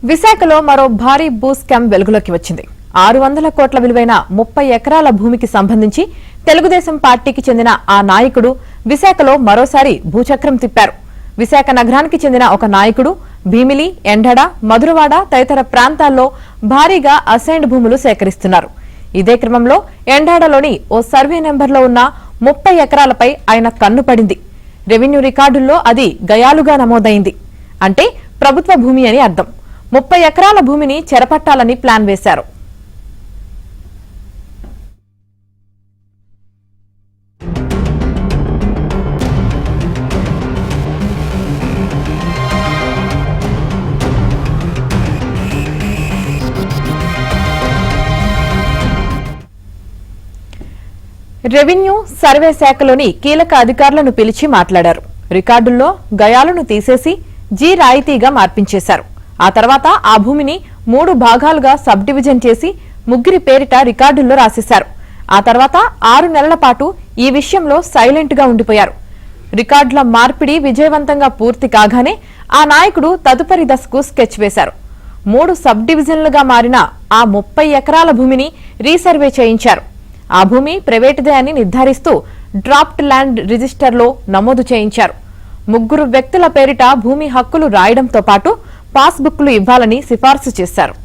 విశాఖలో మరో భారీ భూ స్కామ్ వెలుగులోకి వచ్చింది. 600 కోట్ల విలువైన 30 ఎకరాల భూమికి సంబంధించి తెలుగుదేశం పార్టీకి చెందిన ఆ నాయకుడు విశాఖలో మరోసారి భూచక్రం తిప్పారు. విశాఖ నగరానికి చెందిన ఒక నాయకుడు భీమిలి, ఎండడ, మధురవాడ తదితర ప్రాంతాల్లో భారీగా అసైన్డ్ భూములు సేకరిస్తున్నారు. ఇదే క్రమంలో ఎండాడలోని ఓ సర్వే నెంబర్లో ఉన్న 30 ఎకరాలపై ఆయన కన్ను పడింది. రెవెన్యూ రికార్డుల్లో అది గయాలుగా నమోదైంది. అంటే ప్రభుత్వ భూమి అని అర్థం. 30 ఎకరాల భూమిని చెరపట్టాలని ప్లాన్ వేశారు. రెవెన్యూ సర్వే శాఖలోని కీలక అధికారులను పిలిచి మాట్లాడారు. రికార్డుల్లో గయాలను తీసేసి జీ రాయితీగా మార్పించేశారు. ఆ తర్వాత ఆ భూమిని 3 భాగాలుగా సబ్ డివిజన్ చేసి ముగ్గురి పేరిట రికార్డుల్లో రాసేశారు. ఆ తర్వాత 6 నెలల పాటు ఈ విషయంలో సైలెంట్ గా ఉండిపోయారు. రికార్డుల మార్పిడి విజయవంతంగా పూర్తి కాగానే ఆ నాయకుడు తదుపరి దశకు స్కెచ్ వేశారు. 3 సబ్ డివిజన్లుగా మారిన ఆ 30 ఎకరాల భూమిని రీసర్వే చేయించారు. ఆ భూమి ప్రైవేటుదే అని నిర్ధారిస్తూ డ్రాఫ్ట్ ల్యాండ్ రిజిస్టర్లో నమోదు చేయించారు. 3 వ్యక్తుల పేరిట భూమి హక్కులు రాయడంతో పాటు పాస్బుక్లు ఇవ్వాలని సిఫార్సు చేశారు.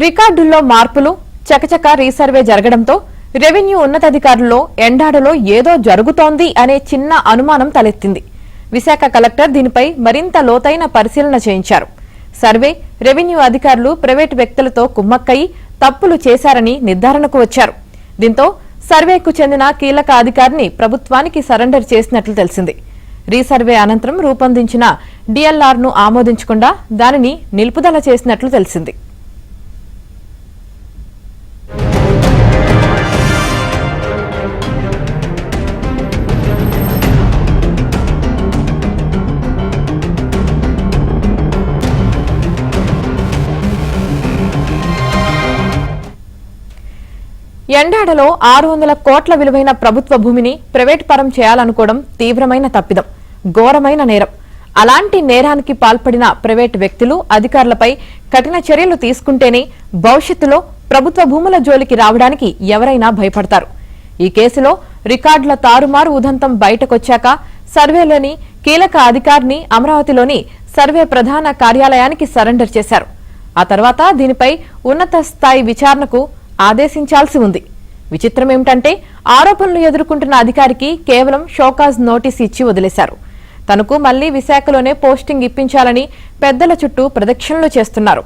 రికార్డుల్లో మార్పులు, చకచక రీసర్వే జరగడంతో రెవెన్యూ ఉన్నతాధికారుల్లో ఎండాడలో ఏదో జరుగుతోంది అనే చిన్న అనుమానం తలెత్తింది. విశాఖ కలెక్టర్ దీనిపై మరింత లోతైన పరిశీలన చేయించారు. సర్వే, రెవెన్యూ అధికారులు ప్రైవేటు వ్యక్తులతో కుమ్మక్కయి తప్పులు చేశారని నిర్ధారణకు వచ్చారు. దీంతో సర్వేకు చెందిన కీలక అధికారిని ప్రభుత్వానికి సరెండర్ చేసినట్లు తెలిసింది. రీసర్వే అనంతరం రూపొందించిన డిఎల్ఆర్ను ఆమోదించకుండా దానిని నిలుపుదల చేసినట్లు తెలిసింది. ఎండాడలో 600 కోట్ల విలువైన ప్రభుత్వ భూమిని ప్రైవేట్ పరం చేయాలనుకోవడం తీవ్రమైన తప్పిదం, ఘోరమైన నేరం. అలాంటి నేరానికి పాల్పడిన ప్రైవేటు వ్యక్తులు, అధికారులపై కఠిన చర్యలు తీసుకుంటేనే భవిష్యత్తులో ప్రభుత్వ భూముల జోలికి రావడానికి ఎవరైనా భయపడతారు. ఈ కేసులో రికార్డుల తారుమారు ఉదంతం బయటకొచ్చాక సర్వేలోని కీలక అధికారిని అమరావతిలోని సర్వే ప్రధాన కార్యాలయానికి సరెండర్ చేశారు. ఆ తర్వాత దీనిపై ఉన్నత స్థాయి విచారణకు ఆదేశించాల్సి ఉంది. విచిత్రం ఏమిటంటే ఆరోపణలు ఎదుర్కొంటున్న అధికారికి కేవలం షోకాజ్ నోటీస్ ఇచ్చి వదిలేశారు. తనకు మళ్లీ విశాఖలోనే పోస్టింగ్ ఇప్పించాలని పెద్దల చుట్టూ ప్రదక్షిణలు చేస్తున్నారు.